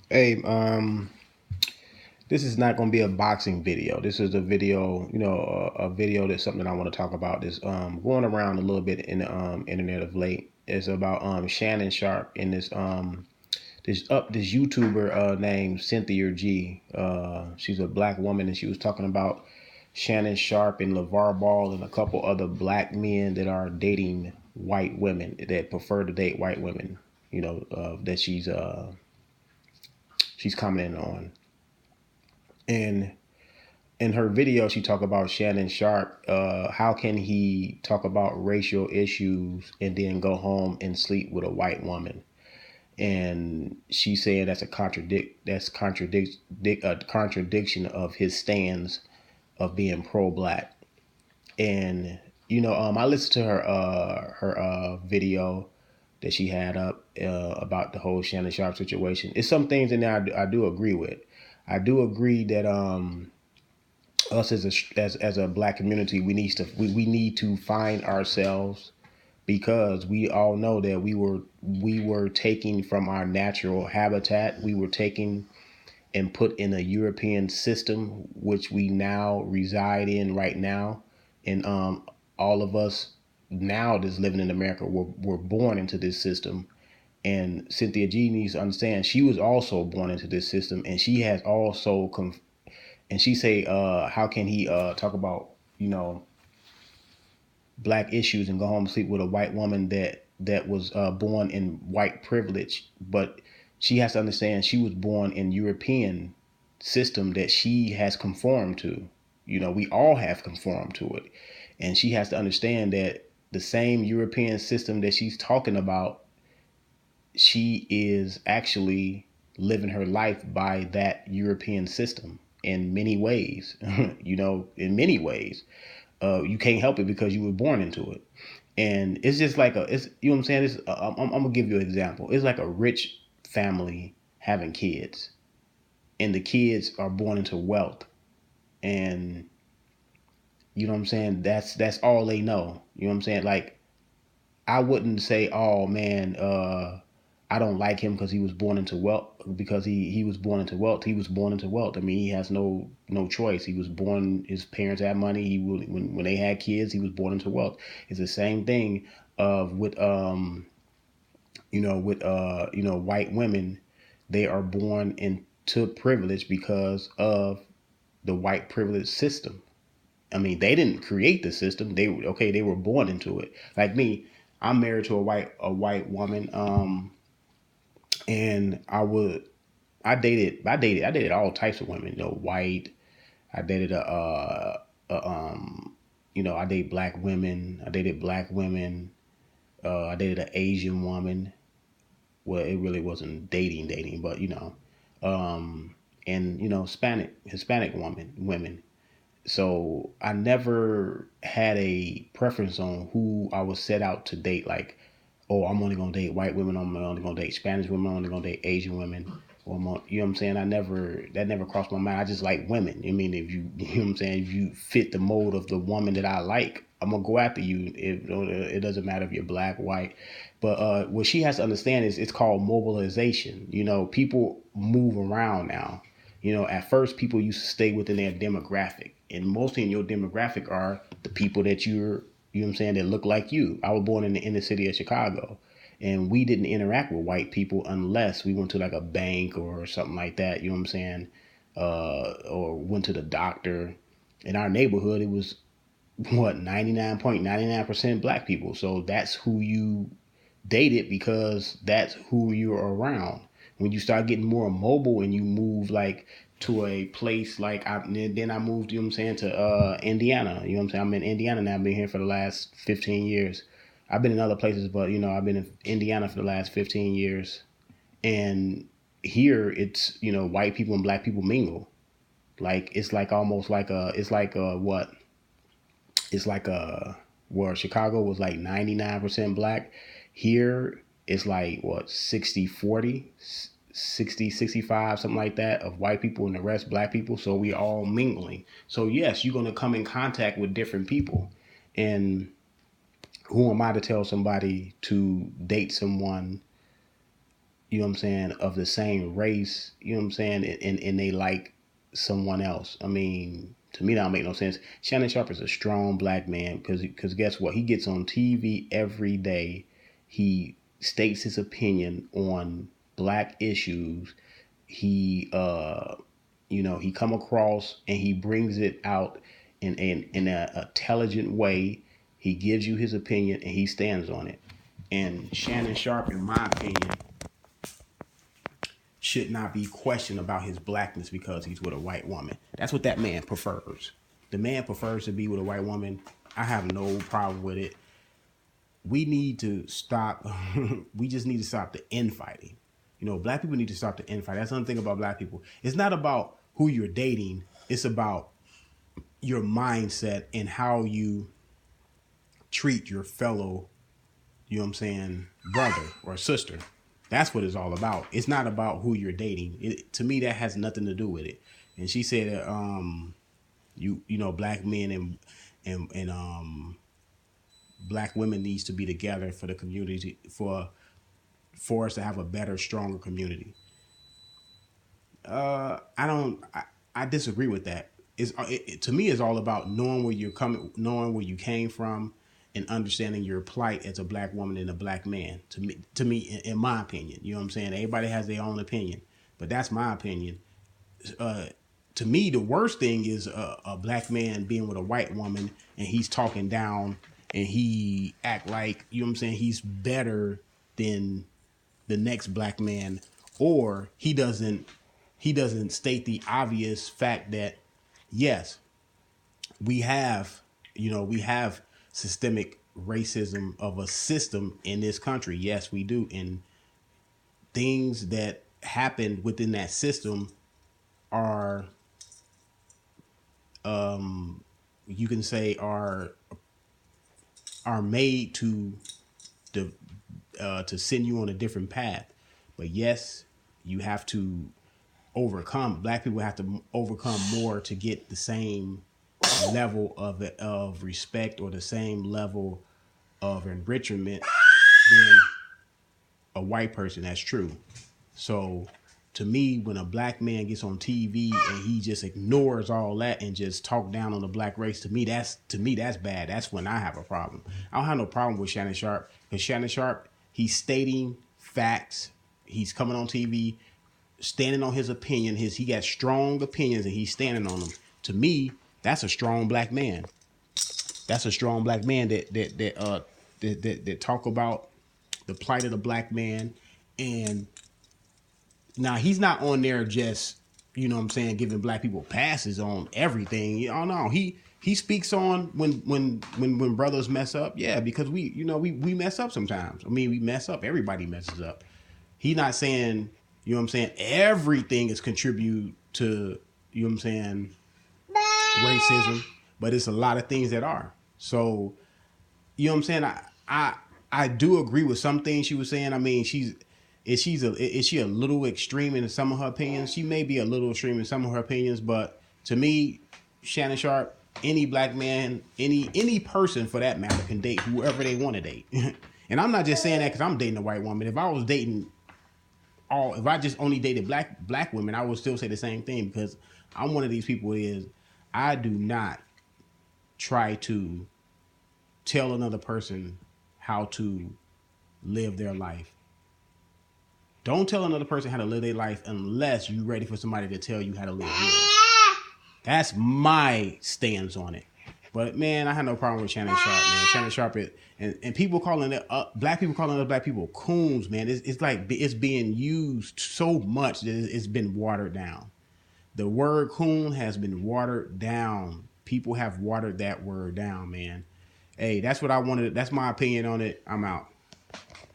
Hey, this is not going to be a boxing video. This is a video, a video that's something I want to talk about. This going around a little bit in the internet of late. It's about Shannon Sharpe and this YouTuber named Cynthia G. She's a black woman, and she was talking about Shannon Sharpe and LeVar Ball and a couple other black men that are dating white women that prefer to date white women. That she's commenting on. And in her video, she talked about Shannon Sharpe. How can he talk about racial issues and then go home and sleep with a white woman? And she's saying a contradiction of his stance of being pro-black. And I listened to her video that she had up about the whole Shannon Sharpe situation. It's some things in there I do agree with. I do agree that us as a black community, we need to find ourselves, because we all know that we were taking from our natural habitat. We were taking and put in a European system, which we now reside in right now. And all of us now that's living in America were born into this system. And Cynthia G needs to understand she was also born into this system, and she has also and she say, how can he talk about you know black issues and go home and sleep with a white woman that was born in white privilege? But she has to understand she was born in European system that she has conformed to. We all have conformed to it, and she has to understand that the same European system that she's talking about, she is actually living her life by that European system in many ways. In many ways, you can't help it because you were born into it. And it's just like it's you know what I'm saying. I'm gonna give you an example. It's like a rich family having kids, and the kids are born into wealth, and you know what I'm saying. That's all they know. You know what I'm saying. Like, I wouldn't say, oh man, I don't like him because he was born into wealth. Because he was born into wealth. He was born into wealth. I mean, he has no choice. He was born. His parents had money. When they had kids, he was born into wealth. It's the same thing of with white women. They are born into privilege because of the white privilege system. I mean, they didn't create the system. They were born into it. Like me, I'm married to a white woman. And I dated all types of women. White. I dated I dated black women. I dated black women. I dated an Asian woman. Well, it really wasn't dating, but and Hispanic women. So I never had a preference on who I was set out to date. Like, oh, I'm only gonna date white women. I'm only gonna date Spanish women. I'm only gonna date Asian women. Or you know what I'm saying? That never crossed my mind. I just like women. I mean, if you you know what I'm saying, if you fit the mold of the woman that I like, I'm gonna go after you. It doesn't matter if you're black, white. But what she has to understand is it's called mobilization. People move around now. At first people used to stay within their demographic, and mostly in your demographic are the people that you know what I'm saying, that look like you. I was born in the inner city of Chicago, and we didn't interact with white people unless we went to like a bank or something like that. You know what I'm saying? Or went to the doctor. In our neighborhood, it was what 99.99% black people. So that's who you dated because that's who you're around. When you start getting more mobile and you move like to a place like then I moved, you know what I'm saying, to Indiana. You know what I'm saying? I'm in Indiana now. I've been here for the last 15 years. I've been in other places, but I've been in Indiana for the last 15 years. And here it's, white people and black people mingle. Like it's like almost like a it's like a what? It's like a where Chicago was like 99% black. Here it's like what, 60-40, 60-65, something like that, of white people and the rest black people. So we all mingling. So yes, you're gonna come in contact with different people. And who am I to tell somebody to date someone you know what I'm saying, of the same race, you know what I'm saying, and they like someone else. I mean, to me, that don't make no sense. Shannon Sharpe is a strong black man because guess what? He gets on TV every day. He states his opinion on black issues. He, he come across and he brings it out in an intelligent way. He gives you his opinion and he stands on it. And Shannon Sharpe, in my opinion, should not be questioned about his blackness because he's with a white woman. That's what that man prefers. The man prefers to be with a white woman. I have no problem with it. We need to stop. We just need to stop the infighting. Black people need to stop the infighting. That's another thing about black people. It's not about who you're dating. It's about your mindset and how you treat your fellow, brother or sister. That's what it's all about. It's not about who you're dating. To me, that has nothing to do with it. And she said that black men and black women needs to be together for the community for us to have a better, stronger community. I disagree with that. To me, it's all about knowing where you're coming, knowing where you came from, and understanding your plight as a black woman and a black man. To me, in my opinion, you know what I'm saying. Everybody has their own opinion, but that's my opinion. To me, the worst thing is a black man being with a white woman and he's talking down and he act like, he's better than the next black man, or he doesn't state the obvious fact that yes, we have systemic racism of a system in this country. Yes, we do. And things that happen within that system are you can say are made to send you on a different path. But yes, you have to overcome. Black people have to overcome more to get the same level of respect or the same level of enrichment than a white person. That's true. So to me, when a black man gets on TV and he just ignores all that and just talk down on the black race, to me that's bad. That's when I have a problem. I don't have no problem with Shannon Sharpe, because Shannon Sharpe, he's stating facts. He's coming on TV, standing on his opinion. He got strong opinions and he's standing on them. To me, that's a strong black man. That's a strong black man that talk about the plight of the black man. And now he's not on there just, giving black people passes on everything. No, he speaks on when brothers mess up. Yeah, because we mess up sometimes. I mean, we mess up. Everybody messes up. He's not saying, everything is contribute to, racism, but it's a lot of things that are. So, I do agree with some things she was saying. I mean, is she a little extreme in some of her opinions? She may be a little extreme in some of her opinions, but to me, Shannon Sharpe, any black man, any person for that matter, can date whoever they want to date. And I'm not just saying that because I'm dating a white woman. If I just only dated black women, I would still say the same thing, because I'm one of these people I do not try to tell another person how to live their life. Don't tell another person how to live their life unless you're ready for somebody to tell you how to live yours. That's my stance on it. But man, I have no problem with Shannon Sharpe, man. Shannon Sharpe, and people calling it black people calling other black people coons, man. It's like it's being used so much that it's been watered down. The word coon has been watered down. People have watered that word down, man. Hey, that's what I wanted. That's my opinion on it. I'm out.